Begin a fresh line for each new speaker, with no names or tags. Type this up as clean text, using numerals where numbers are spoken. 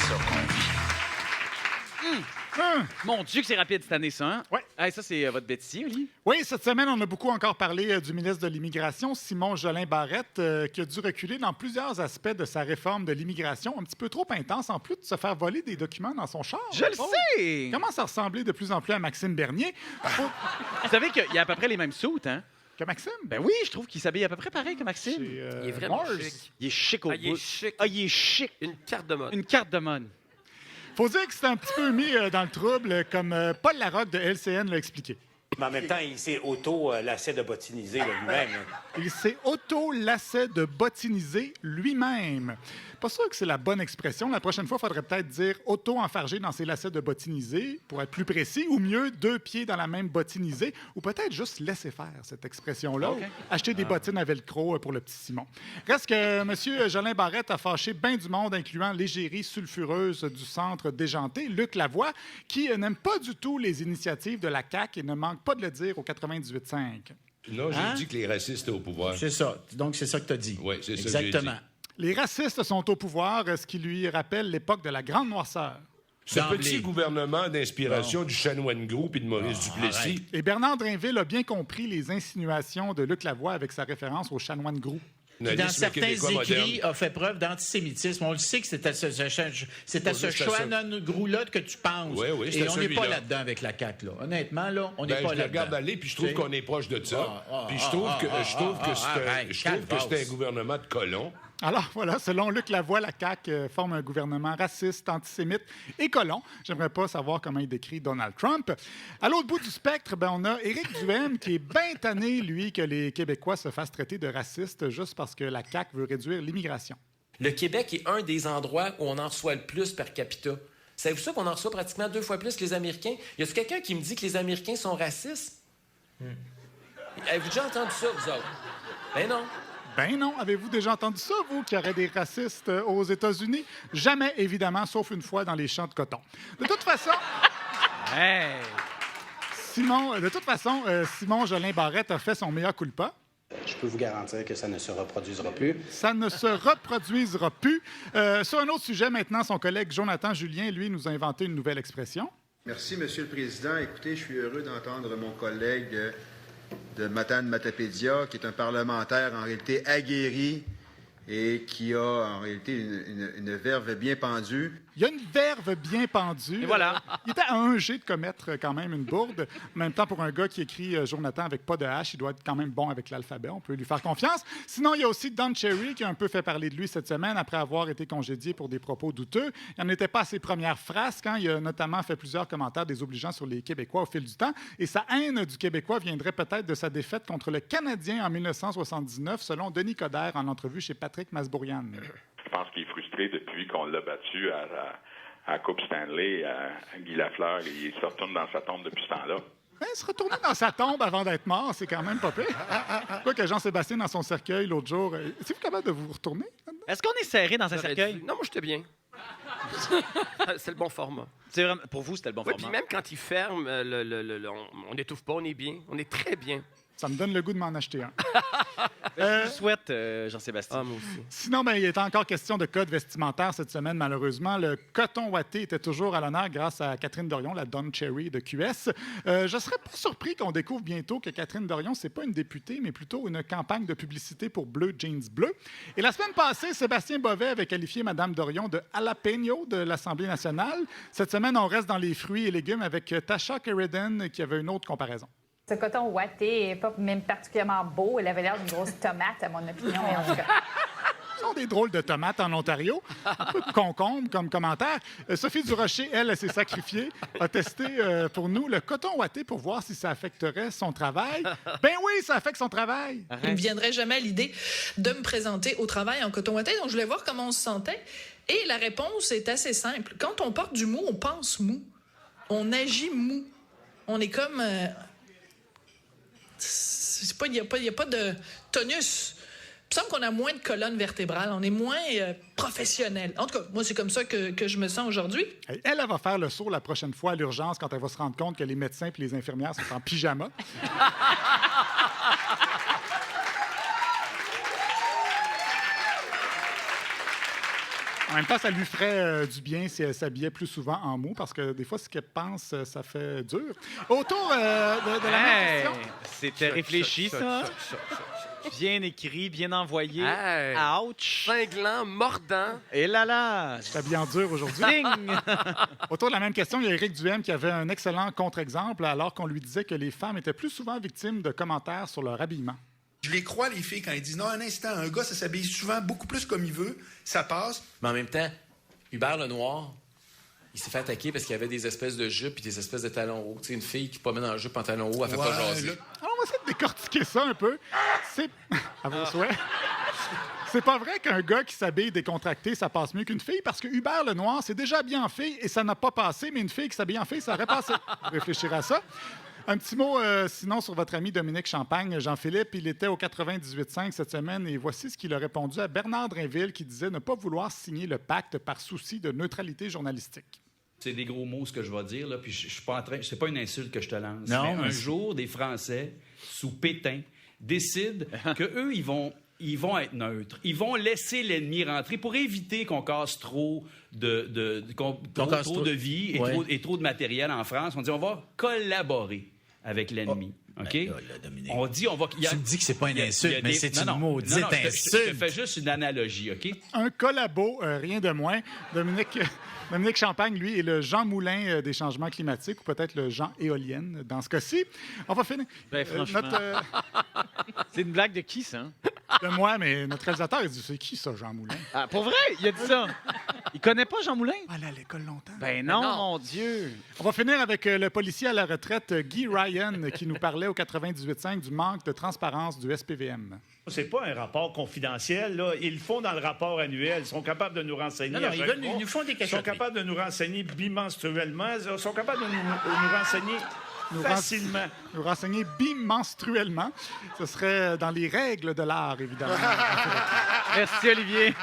ça qu'on vit.
Mon Dieu que c'est rapide cette année, ça, hein?
Ouais.
Hey, ça, c'est votre bêtisier, Oli?
Oui, cette semaine, on a beaucoup encore parlé du ministre de l'Immigration, Simon Jolin Barrette, qui a dû reculer dans plusieurs aspects de sa réforme de l'immigration, un petit peu trop intense, en plus de se faire voler des documents dans son char.
Je le sais!
Commence à ressembler de plus en plus à Maxime Bernier.
Vous savez qu'il y a à peu près les mêmes soutes, hein?
Que Maxime?
Ben oui, je trouve qu'il s'habille à peu près pareil que Maxime.
C'est,
Il est vraiment
Mars.
chic.
Il est chic au
Ah, il est
bout.
chic.
Ah, il est chic.
Une carte de mode.
Une carte de mode.
Faut dire que c'est un petit peu mis dans le trouble, comme Paul Larocque de LCN l'a expliqué.
Mais en même temps, il s'est auto-lassé de bottiniser là, lui-même.
Il s'est auto-lassé de bottiniser lui-même. Pas sûr que c'est la bonne expression. La prochaine fois, il faudrait peut-être dire auto-enfarger dans ses lacets de bottiniser, pour être plus précis, ou mieux, 2 pieds dans la même bottinisée, ou peut-être juste laisser faire cette expression-là.
OK.
Acheter des bottines à velcro pour le petit Simon. Reste que M. Jolin Barrette a fâché bien du monde, incluant l'égérie sulfureuse du centre déjanté, Luc Lavoie, qui n'aime pas du tout les initiatives de la CAQ et ne manque pas de le dire au 98.5.
Non, j'ai dit que les racistes étaient au pouvoir.
C'est ça. Donc, c'est ça que tu as dit.
Oui, c'est ça que j'ai
Exactement.
dit.
Les racistes sont au pouvoir, ce qui lui rappelle l'époque de la Grande Noirceur.
Ce
D'emblée.
petit gouvernement d'inspiration du Chanoine Group et de Maurice Duplessis.
arrête.
Et Bernard Drinville a bien compris les insinuations de Luc Lavoie avec sa référence au chanoine Gros.
Qui, dans
Nationalisme
certains
québécois
écrits,
moderne.
a fait preuve d'antisémitisme. On le sait que c'est à ce
Pas juste à ça.
Chouanon Grou-là que tu penses.
Oui, oui,
Et
c'était
on n'est pas
celui-là.
là-dedans avec la CAQ, là. Honnêtement, là, on n'est
Ben,
pas
je le
là-dedans.
regarde aller, puis je trouve
Tu sais?
qu'on est proche de ça. Puis je trouve
arrête,
que c'est
calvasse.
un gouvernement de colons.
Alors voilà, selon Luc Lavoie, la CAQ forme un gouvernement raciste, antisémite et colon. J'aimerais pas savoir comment il décrit Donald Trump. À l'autre bout du spectre, on a Éric Duhaime qui est bien tanné, lui, que les Québécois se fassent traiter de racistes juste parce que la CAQ veut réduire l'immigration.
Le Québec est un des endroits où on en reçoit le plus per capita. Savez-vous ça qu'on en reçoit pratiquement 2 fois plus que les Américains? Y a-t-il quelqu'un qui me dit que les Américains sont racistes? Avez-vous déjà entendu ça, vous autres? Ben non.
Ben non, avez-vous déjà entendu ça, vous, qu'il y aurait des racistes aux États-Unis? Jamais, évidemment, sauf une fois dans les champs de coton. De toute façon...
Hey!
Simon Jolin Barrette a fait son meilleur culpa.
Je peux vous garantir que ça ne se reproduisera plus.
Ça ne se reproduisera plus. Sur un autre sujet, maintenant, son collègue Jonathan Julien, lui, nous a inventé une nouvelle expression.
Merci, Monsieur le Président. Écoutez, je suis heureux d'entendre mon collègue de Matane Matapédia, qui est un parlementaire en réalité aguerri et qui a en réalité une verve bien pendue.
Il y a une verve bien pendue.
Et voilà.
Il était à un G de commettre quand même une bourde. En même temps, pour un gars qui écrit Jonathan avec pas de H, il doit être quand même bon avec l'alphabet. On peut lui faire confiance. Sinon, il y a aussi Don Cherry qui a un peu fait parler de lui cette semaine après avoir été congédié pour des propos douteux. Il n'en était pas à ses premières frasques. Il a notamment fait plusieurs commentaires désobligeants sur les Québécois au fil du temps. Et sa haine du Québécois viendrait peut-être de sa défaite contre le Canadien en 1979, selon Denis Coderre en entrevue chez Patrick Masbourian.
Je pense qu'il est frustré depuis qu'on l'a battu à la Coupe Stanley, à Guy Lafleur. Il se retourne dans sa tombe depuis ce temps-là.
Se retourner dans sa tombe avant d'être mort, c'est quand même pas pire. Quoi que Jean-Sébastien, dans son cercueil l'autre jour, êtes-vous capable de vous retourner?
Est-ce qu'on est serré dans un
J'aurais
cercueil?
dû- Non, moi, j'étais bien. C'est le bon format.
C'est vraiment... Pour vous, c'était le bon
Oui, puis
format.
même quand il ferme, on n'étouffe pas, on est bien. On est très bien.
Ça me donne le goût de m'en acheter un.
Je vous souhaite, Jean-Sébastien.
Ah, moi aussi.
Sinon, il est encore question de code vestimentaire cette semaine, malheureusement. Le coton ouaté était toujours à l'honneur grâce à Catherine Dorion, la Don Cherry de QS. Je serais pas surpris qu'on découvre bientôt que Catherine Dorion, c'est pas une députée, mais plutôt une campagne de publicité pour Bleu Jeans Bleu. Et la semaine passée, Sébastien Bovet avait qualifié Mme Dorion de jalapeno de l'Assemblée nationale. Cette semaine, on reste dans les fruits et légumes avec Tasha Sheridan qui avait une autre comparaison.
Ce coton ouaté n'est pas même particulièrement beau. Elle avait l'air d'une grosse tomate, à mon opinion. Mais en tout cas,
Ce sont des drôles de tomates en Ontario. Un peu de concombre comme commentaire. Sophie Durocher, elle s'est sacrifiée, a testé pour nous le coton ouaté pour voir si ça affecterait son travail. Ben oui, ça affecte son travail.
Il ne me viendrait jamais à l'idée de me présenter au travail en coton ouaté. Donc, je voulais voir comment on se sentait. Et la réponse est assez simple. Quand on porte du mou, on pense mou. On agit mou. On est comme... il n'y a pas de tonus. Il me semble qu'on a moins de colonne vertébrale. On est moins professionnel. En tout cas, moi, c'est comme ça que je me sens aujourd'hui.
Elle va faire le saut la prochaine fois à l'urgence quand elle va se rendre compte que les médecins et les infirmières sont en pyjama. En même temps, ça lui ferait du bien si elle s'habillait plus souvent en mou, parce que des fois, ce qu'elle pense, ça fait dur. Autour de la même question...
C'était réfléchi, ça. Bien écrit, bien envoyé.
Hey.
Ouch!
Cinglant, mordant.
Et là!
Je t'habille en dur aujourd'hui.
Ding!
Autour de la même question, il y a Éric Duhem qui avait un excellent contre-exemple alors qu'on lui disait que les femmes étaient plus souvent victimes de commentaires sur leur habillement.
Je les crois, les filles, quand ils disent « Non, un instant, un gars, ça s'habille souvent beaucoup plus comme il veut, ça passe. »
Mais en même temps, Hubert Lenoir, il s'est fait attaquer parce qu'il y avait des espèces de jupes et des espèces de talons hauts. Tu sais, une fille qui promène en jupe en talons hauts, elle fait pas jaser.
Alors, on va essayer de décortiquer ça un peu. C'est... À vos souhaits. C'est pas vrai qu'un gars qui s'habille décontracté, ça passe mieux qu'une fille, parce que Hubert Lenoir, c'est déjà habillé en fille et ça n'a pas passé, mais une fille qui s'habille en fille, ça aurait passé. Réfléchir à ça. Un petit mot, sinon, sur votre ami Dominique Champagne. Jean-Philippe, il était au 98.5 cette semaine et voici ce qu'il a répondu à Bernard Drinville qui disait ne pas vouloir signer le pacte par souci de neutralité journalistique.
C'est des gros mots, ce que je vais dire, là, puis je suis pas en train... C'est pas une insulte que je te lance.
Non,
mais un jour, des Français, sous Pétain, décident qu'eux, ils vont être neutres. Ils vont laisser l'ennemi rentrer pour éviter qu'on casse trop de vie et trop de matériel en France. On dit, on va collaborer avec l'ennemi. OK?
Ben là, Dominique,
on dit, on va...
tu me dis que c'est pas une insulte, mais c'est une maudite insulte.
Je te fais juste une analogie, OK?
Un collabo, rien de moins. Dominique Champagne, lui, est le Jean Moulin des changements climatiques, ou peut-être le Jean Éolienne dans ce cas-ci. On va finir.
Ben, franchement. C'est une blague de qui, ça?
De moi, mais notre réalisateur, il dit, c'est qui ça, Jean Moulin?
Ah, pour vrai? Il a dit ça. Il connaît pas Jean Moulin?
Allé à l'école longtemps.
Ben non, mon Dieu.
On va finir avec le policier à la retraite, Guy Ryan, qui nous parlait au 98.5 du manque de transparence du SPVM.
C'est pas un rapport confidentiel, là. Ils le font dans le rapport annuel. Ils sont capables de nous renseigner.
Non, ils nous font des
Ils sont capables de nous renseigner bimenstruellement. Ils sont capables de nous renseigner facilement.
Nous renseigner bimenstruellement. Ce serait dans les règles de l'art, évidemment.
Merci, Olivier.